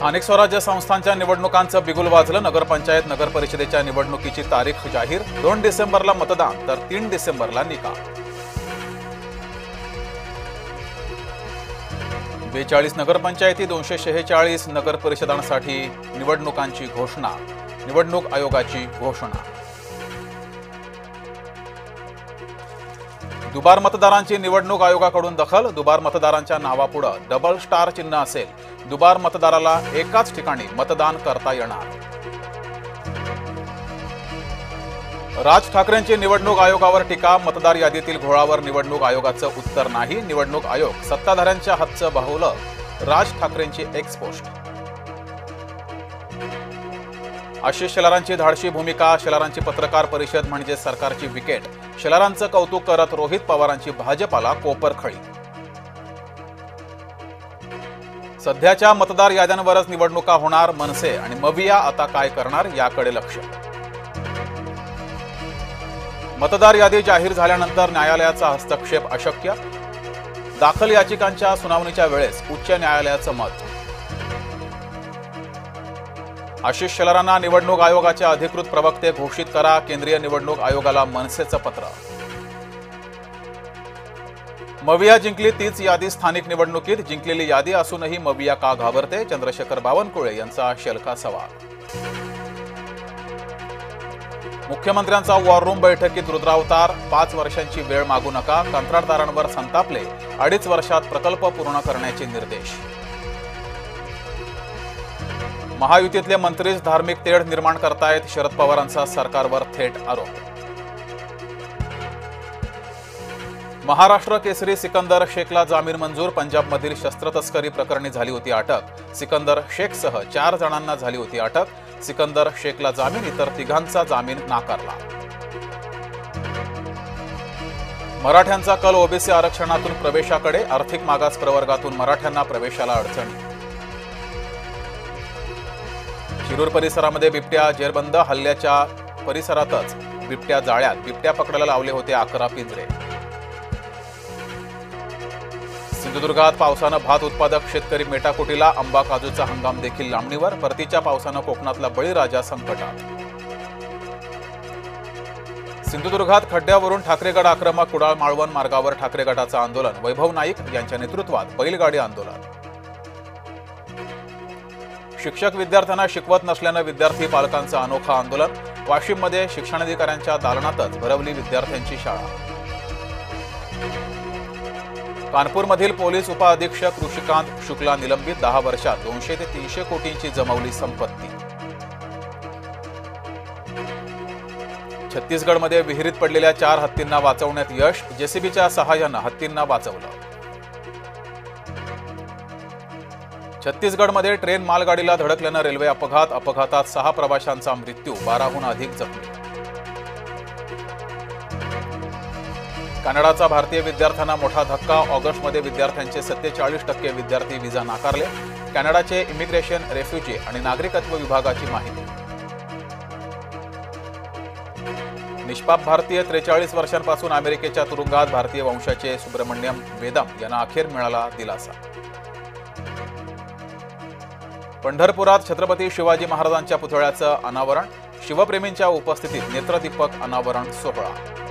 स्थानिक स्वराज्य संस्थांच्या निवडणुकांचं बिगुल वाजलं। नगरपंचायत नगरपरिषदेच्या निवडणुकीची तारीख जाहीर। 2 डिसेंबरला मतदान तर 3 डिसेंबरला निकाल। 42 नगरपंचायती 246 नगरपरिषदांसाठी निवडणुकांची घोषणा। निवडणूक आयोगाची घोषणा। दुबार मतदारांची निवडणूक आयोगाकडून दखल। दुबार मतदारांच्या नावापुढे डबल स्टार चिन्ह असेल। दुबार मतदाराला एकाच ठिकाणी मतदान करता येणार। राज ठाकरेंची निवडणूक आयोगावर टीका। मतदार यादीतील घोळावर निवडणूक आयोगाचं उत्तर नाही। निवडणूक आयोग सत्ताधाऱ्यांच्या हातचं बाहुलं। राज ठाकरेंची एक्स पोस्ट। आशिष शेलारांची धाडशी भूमिका। शेलारांची पत्रकार परिषद म्हणजे सरकारची विकेट। शेलारांचं कौतुक करत रोहित पवारांची भाजपाला कोपरखळी। सध्याच्या मतदार याद्यांवरच निवडणुका होणार। मनसे आणि मविया आता काय करणार याकडे लक्ष। मतदार यादी जाहीर झाल्यानंतर न्यायालयाचा हस्तक्षेप अशक्य। दाखल याचिकांच्या सुनावणीच्या वेळेस उच्च न्यायालयाचं मत। आशिष शेलारांना निवडणूक आयोगाचे अधिकृत प्रवक्ते घोषित करा। केंद्रीय निवडणूक आयोगाला मनसेचं पत्र। मविया जिंकली तीच यादी स्थानिक निवडणुकीत। जिंकलेली यादी असूनही मविया का घाबरते? चंद्रशेखर बावनकुळे यांचा शेलका सवाल। मुख्यमंत्र्यांचा वॉर रूम बैठकीत रुद्रावतार। 5 वर्षांची वेळ मागू नका। कंत्राटदारांवर संतापले। 2.5 वर्षात प्रकल्प पूर्ण करण्याचे निर्देश। महायुतीतले मंत्रीच धार्मिक तेढ निर्माण करतायत। शरद पवारांचा सरकारवर थेट आरोप। महाराष्ट्र केसरी सिकंदर शेखला जामीन मंजूर। पंजाबमधील शस्त्रतस्करी प्रकरणी झाली होती अटक। सिकंदर शेखसह 4 जणांना झाली होती अटक। सिकंदर शेखला जामीन, इतर 3घांचा जामीन नाकारला। मराठ्यांचा कल ओबीसी आरक्षणातून प्रवेशाकडे। आर्थिक मागास प्रवर्गातून मराठ्यांना प्रवेशाला अडचणी। शिरूर परिसरामध्ये बिबट्या जेरबंद। हल्ल्याच्या परिसरातच बिबट्या जाळ्यात। बिबट्या पकडायला लावले होते 11 पिंजरे। सिंधुदुर्गात पावसानं भात उत्पादक शेतकरी मेटाकुटीला। आंबा काजूचा हंगाम देखील लांबणीवर। परतीच्या पावसानं कोकणातला बळीराजा संकटात। सिंधुदुर्गात खड्ड्यावरून ठाकरेगड आक्रमक। कुडाळ माळवण मार्गावर ठाकरे गटाचं आंदोलन। वैभव नाईक यांच्या नेतृत्वात बैलगाडी आंदोलन। शिक्षक विद्यार्थ्यांना शिकवत नसल्यानं विद्यार्थी पालकांचं अनोखं आंदोलन। वाशिममध्ये शिक्षणाधिकाऱ्यांच्या दालनातच भरवली विद्यार्थ्यांची शाळा। कानपूरमधील पोलीस उपअधीक्षक ऋषिकांत शुक्ला निलंबित। 10 वर्षात 200 ते 300 कोटींची जमवली संपत्ती। छत्तीसगडमध्ये विहिरीत पडलेल्या 4 हत्तींना वाचवण्यात यश। जेसीबीच्या सहाय्यानं हत्तींना वाचवलं। छत्तीसगडमध्ये ट्रेन मालगाडीला धडकल्यानं रेल्वे अपघात। अपघातात 6 प्रवाशांचा मृत्यू, 12हून अधिक जखमी। कॅनडाचा भारतीय विद्यार्थ्यांना मोठा धक्का। ऑगस्टमध्ये विद्यार्थ्यांचे 47% विद्यार्थी व्हिसा नाकारले। कॅनडाचे इमिग्रेशन, रेफ्युजी आणि नागरिकत्व विभागाची माहिती। निष्पाप भारतीय 43 वर्षांपासून अमेरिकेच्या तुरुंगात। भारतीय वंशाचे सुब्रमण्यम वेदम यांना अखेर मिळाला दिलासा। पंढरपुरात छत्रपती शिवाजी महाराजांच्या पुतळ्याचं अनावरण। शिवप्रेमींच्या उपस्थितीत नेत्रदीपक अनावरण सोहळा।